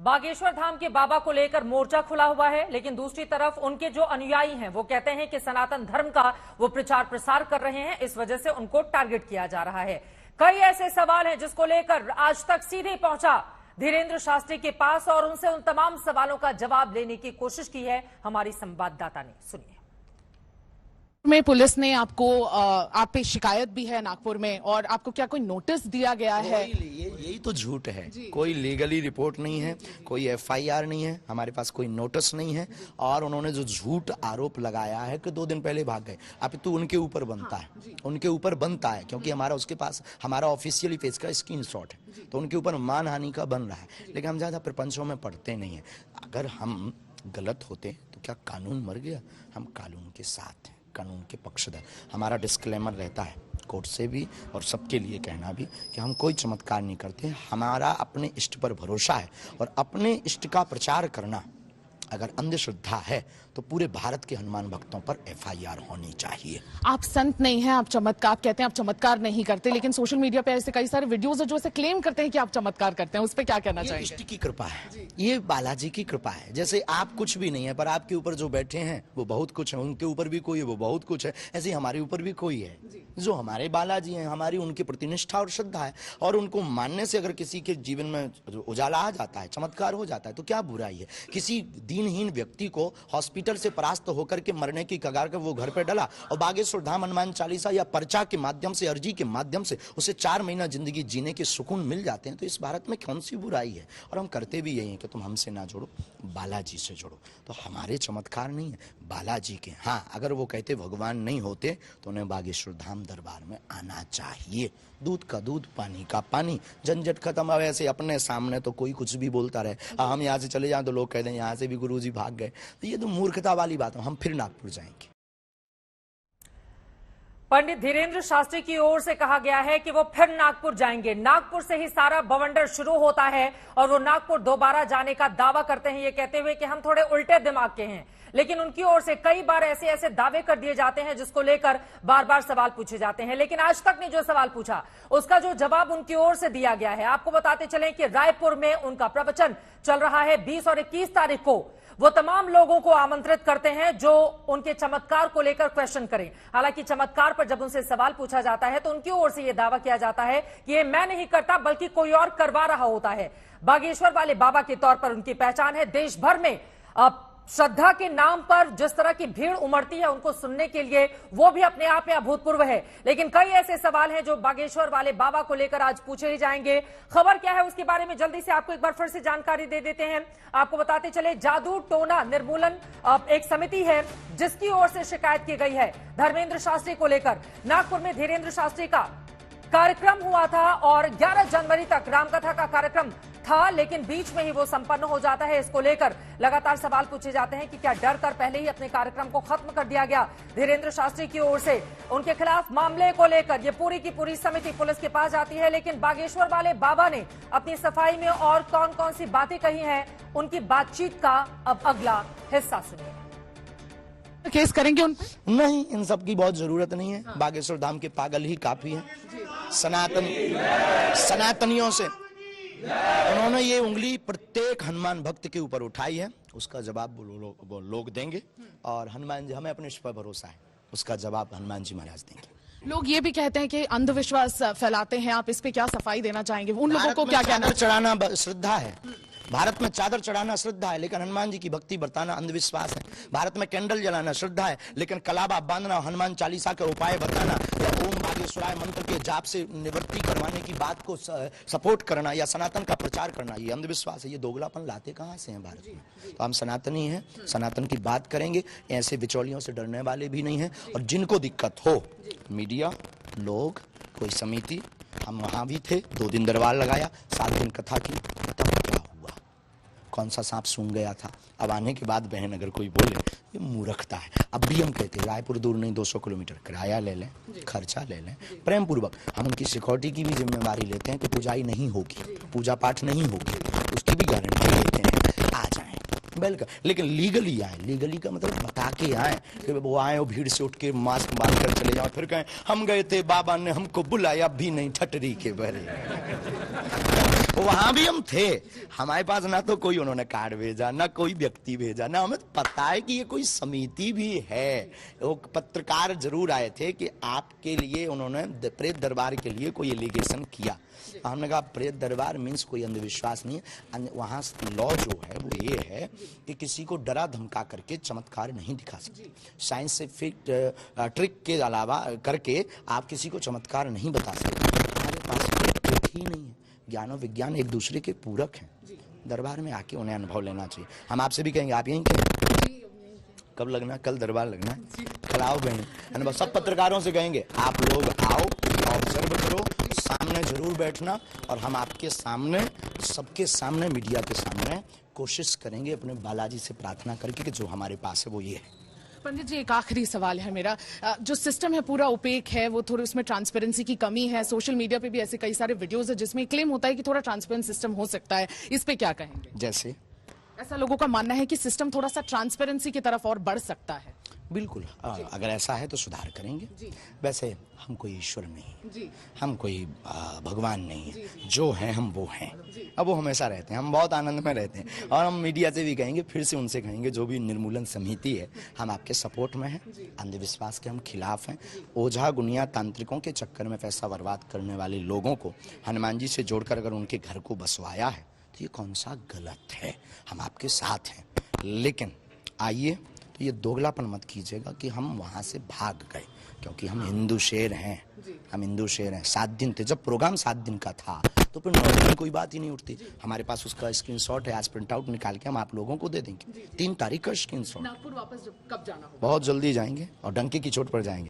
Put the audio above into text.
बागेश्वर धाम के बाबा को लेकर मोर्चा खुला हुआ है, लेकिन दूसरी तरफ उनके जो अनुयायी हैं वो कहते हैं कि सनातन धर्म का वो प्रचार प्रसार कर रहे हैं, इस वजह से उनको टारगेट किया जा रहा है। कई ऐसे सवाल हैं जिसको लेकर आज तक सीधे पहुंचा धीरेन्द्र शास्त्री के पास और उनसे उन तमाम सवालों का जवाब लेने की कोशिश की है हमारी संवाददाता ने। सुनिए। में पुलिस ने आपको आप पे शिकायत भी है नागपुर में, और आपको क्या कोई नोटिस दिया गया है? यही तो झूठ है। कोई लीगली रिपोर्ट नहीं है, कोई एफआईआर नहीं है, हमारे पास कोई नोटिस नहीं है। और उन्होंने जो झूठ आरोप लगाया है कि 2 दिन पहले भाग गए, अब तो उनके ऊपर बनता है, उनके ऊपर बनता है, क्योंकि हमारा उसके पास हमारा ऑफिशियली पेज का स्क्रीनशॉट है, तो उनके ऊपर मानहानि का बन रहा है। लेकिन हम ज्यादा प्रपंचों में पढ़ते नहीं है। अगर हम गलत होते तो क्या कानून मर गया? हम कानून के साथ हैं, कानून के पक्षधर। हमारा डिस्क्लेमर रहता है कोर्ट से भी और सबके लिए कहना भी कि हम कोई चमत्कार नहीं करते। हमारा अपने इष्ट पर भरोसा है और अपने इष्ट का प्रचार करना अगर अंधश्रद्धा है तो पूरे भारत के हनुमान भक्तों पर एफआईआर होनी चाहिए। आप संत नहीं हैं, आप चमत्कार, आप कहते हैं आप चमत्कार नहीं करते, लेकिन सोशल मीडिया पे ऐसे कई सारे वीडियोस है जो ऐसे क्लेम करते हैं कि आप चमत्कार करते हैं, उस पर क्या कहना चाहिए? इष्ट की कृपा है, ये बालाजी की कृपा है। जैसे आप कुछ भी नहीं है पर आपके ऊपर जो बैठे हैं वो बहुत कुछ है, उनके ऊपर भी कोई है वो बहुत कुछ है, ऐसे हमारे ऊपर भी कोई है जो हमारे बालाजी हैं। हमारी उनकी प्रति निष्ठा और श्रद्धा है, और उनको मानने से अगर किसी के जीवन में उजाला आ जाता है, चमत्कार हो जाता है, तो क्या बुराई है? किसी दीनहीन व्यक्ति को हॉस्पिटल से परास्त होकर के मरने की कगार पर वो घर पे डला और बागेश्वर धाम हनुमान चालीसा या पर्चा के माध्यम से, अर्जी के माध्यम से उसे 4 महीना जिंदगी जीने के सुकून मिल जाते हैं, तो इस भारत में कौन सी बुराई है? और हम करते भी यही है कि तुम हमसे ना जोड़ो, बालाजी से जोड़ो। तो हमारे चमत्कार नहीं है, बालाजी के। हाँ, अगर वो कहते भगवान नहीं होते तो उन्हें बागेश्वर धाम दरबार में आना चाहिए। दूध का दूध, पानी का पानी, झंझट खत्म। अब ऐसे अपने सामने तो कोई कुछ भी बोलता रहे, हम यहाँ से चले जाएं तो लोग कहते हैं यहाँ से भी गुरुजी भाग गए, तो ये तो मूर्खता वाली बात है। हम फिर नागपुर जाएंगे। पंडित धीरेन्द्र शास्त्री की ओर से कहा गया है कि वो फिर नागपुर जाएंगे। नागपुर से ही सारा बवंडर शुरू होता है और वो नागपुर दोबारा जाने का दावा करते हैं, ये कहते हुए कि हम थोड़े उल्टे दिमाग के हैं। लेकिन उनकी ओर से कई बार ऐसे ऐसे दावे कर दिए जाते हैं जिसको लेकर बार बार सवाल पूछे जाते हैं, लेकिन आज तक ने जो सवाल पूछा उसका जो जवाब उनकी ओर से दिया गया है। आपको बताते चलें कि रायपुर में उनका प्रवचन चल रहा है 20 और 21 तारीख को। वो तमाम लोगों को आमंत्रित करते हैं जो उनके चमत्कार को लेकर क्वेश्चन करें। हालांकि चमत्कार पर जब उनसे सवाल पूछा जाता है तो उनकी ओर से यह दावा किया जाता है कि ये मैं नहीं करता बल्कि कोई और करवा रहा होता है। बागेश्वर वाले बाबा के तौर पर उनकी पहचान है। देश भर में श्रद्धा के नाम पर जिस तरह की भीड़ उमड़ती है उनको सुनने के लिए, वो भी अपने आप में अभूतपूर्व है। लेकिन कई ऐसे सवाल हैं जो बागेश्वर वाले बाबा को लेकर आज पूछे ही जाएंगे। खबर क्या है उसके बारे में जल्दी से आपको एक बार फिर से जानकारी दे देते हैं। आपको बताते चले, जादू टोना निर्मूलन एक समिति है जिसकी ओर से शिकायत की गई है धर्मेंद्र शास्त्री को लेकर। नागपुर में धीरेन्द्र शास्त्री का कार्यक्रम हुआ था और 11 जनवरी तक रामकथा का कार्यक्रम था, लेकिन बीच में ही वो संपन्न हो जाता है। इसको लेकर लगातार सवाल पूछे जाते हैं कि क्या डर कर पहले ही अपने कार्यक्रम को खत्म कर दिया गया धीरेन्द्र शास्त्री की ओर से। उनके खिलाफ मामले को लेकर ये पूरी की पूरी समिति पुलिस के पास जाती है, लेकिन बागेश्वर वाले बाबा ने अपनी सफाई में और कौन कौन सी बातें कही हैं, उनकी बातचीत का अब अगला हिस्सा सुनिए। केस करेंगे उन पर? नहीं, इन सब की बहुत जरूरत नहीं है। बागेश्वर धाम के पागल ही काफी हैं। सनातनियों से उन्होंने ये उंगली प्रत्येक हनुमान भक्त के ऊपर उठाई है, उसका जवाब वो लोग देंगे। और हनुमान जी, हमें अपने इस पर भरोसा है, उसका जवाब हनुमान जी महाराज देंगे। लोग ये भी कहते हैं कि अंधविश्वास फैलाते हैं, आप इस पे क्या सफाई देना चाहेंगे? उन लोगों को क्या कहना? चढ़ाना श्रद्धा है, भारत में चादर चढ़ाना श्रद्धा है, लेकिन हनुमान जी की भक्ति बरताना अंधविश्वास है। भारत में कैंडल जलाना श्रद्धा है, लेकिन कलाबा बांधना, हनुमान चालीसा का उपाय बताना या ओम बागेश्वराय मंत्र के जाप से निवृत्ति करवाने की बात को सपोर्ट करना या सनातन का प्रचार करना, ये अंधविश्वास है। ये दोगलापन लाते कहाँ से हैं भारत में? तो हम सनातनी हैं, सनातन की बात करेंगे। ऐसे बिचौलियों से डरने वाले भी नहीं है। और जिनको दिक्कत हो, मीडिया, लोग, कोई समिति, हम वहां भी थे, 2 दिन दरबार लगाया, 7 दिन कथा की, कौन सा सांप सूंघ गया था। अब आने के बाद बहन अगर कोई बोले, ये मूर्खता है। अब भी हम कहते हैं रायपुर दूर नहीं, 200 किलोमीटर किराया ले लें, खर्चा ले लें, प्रेम पूर्वक। हम उनकी सिक्योरिटी की भी जिम्मेवारी लेते हैं कि पूजाई नहीं होगी, पूजा पाठ नहीं होगी, उसकी भी गारंटी लेते हैं। आ जाएं, वेलकम। लेकिन लीगली आए। लीगली का मतलब बता के आए कि वो आए और भीड़ से उठ के मास्क बांध कर चले जाओ, फिर कहें हम गए थे, बाबा ने हमको बुलाया भी नहीं, ठटरी के बहरे। वहां भी हम थे, हमारे पास ना तो कोई उन्होंने कार्ड भेजा, ना कोई व्यक्ति भेजा, ना हमें पता है कि ये कोई समिति भी है। वो पत्रकार जरूर आए थे कि आपके लिए उन्होंने प्रेत दरबार के लिए कोई एलिगेशन किया। हमने कहा प्रेत दरबार मीन्स कोई अंधविश्वास नहीं है। वहां लॉ जो है वो ये है कि किसी को डरा धमका करके चमत्कार नहीं दिखा सकते। साइंटिफिक ट्रिक के अलावा करके आप किसी को चमत्कार नहीं बता सकते। हमारे पास ट्रिक ही नहीं है। ज्ञान और विज्ञान एक दूसरे के पूरक हैं। दरबार में आके उन्हें अनुभव लेना चाहिए। हम आपसे भी कहेंगे, आप यहीं कहेंगे कब लगना, कल दरबार लगना है, कल आओ बहन। सब पत्रकारों से कहेंगे आप लोग आओ, ऑब्जर्व करो, सामने जरूर बैठना, और हम आपके सामने, सबके सामने, मीडिया के सामने कोशिश करेंगे अपने बालाजी से प्रार्थना करके कि जो हमारे पास है वो ये है। पंडित जी, एक आखिरी सवाल है मेरा। जो सिस्टम है पूरा ओपेक है, वो थोड़ी उसमें ट्रांसपेरेंसी की कमी है। सोशल मीडिया पे भी ऐसे कई सारे वीडियोस है जिसमें क्लेम होता है कि थोड़ा ट्रांसपेरेंट सिस्टम हो सकता है, इस पे क्या कहेंगे? जैसे ऐसा लोगों का मानना है कि सिस्टम थोड़ा सा ट्रांसपेरेंसी की तरफ और बढ़ सकता है। बिल्कुल, अगर ऐसा है तो सुधार करेंगे। वैसे हम कोई ईश्वर नहीं, हम कोई भगवान नहीं है, जो है हम वो हैं। अब वो हमेशा रहते हैं, हम बहुत आनंद में रहते हैं। और हम मीडिया से भी कहेंगे, फिर से उनसे कहेंगे, जो भी निर्मूलन समिति है, हम आपके सपोर्ट में हैं। अंधविश्वास के हम खिलाफ हैं। ओझा गुनिया तांत्रिकों के चक्कर में पैसा बर्बाद करने वाले लोगों को हनुमान जी से जोड़कर अगर उनके घर को बसवाया है तो ये कौन सा गलत है। हम आपके साथ हैं, लेकिन आइए तो ये दोगलापन मत कीजिएगा कि हम वहां से भाग गए, क्योंकि हम हिंदू शेर हैं। हम हिंदू शेर हैं। 7 दिन थे, जब प्रोग्राम 7 दिन का था तो फिर 9 दिन कोई बात ही नहीं उठती। हमारे पास उसका स्क्रीनशॉट है, आज प्रिंट आउट निकाल के हम आप लोगों को दे देंगे। 3 तारीख का स्क्रीनशॉट। नागपुर वापस कब जाना होगा? बहुत जल्दी जाएंगे और डंके की चोट पर जाएंगे।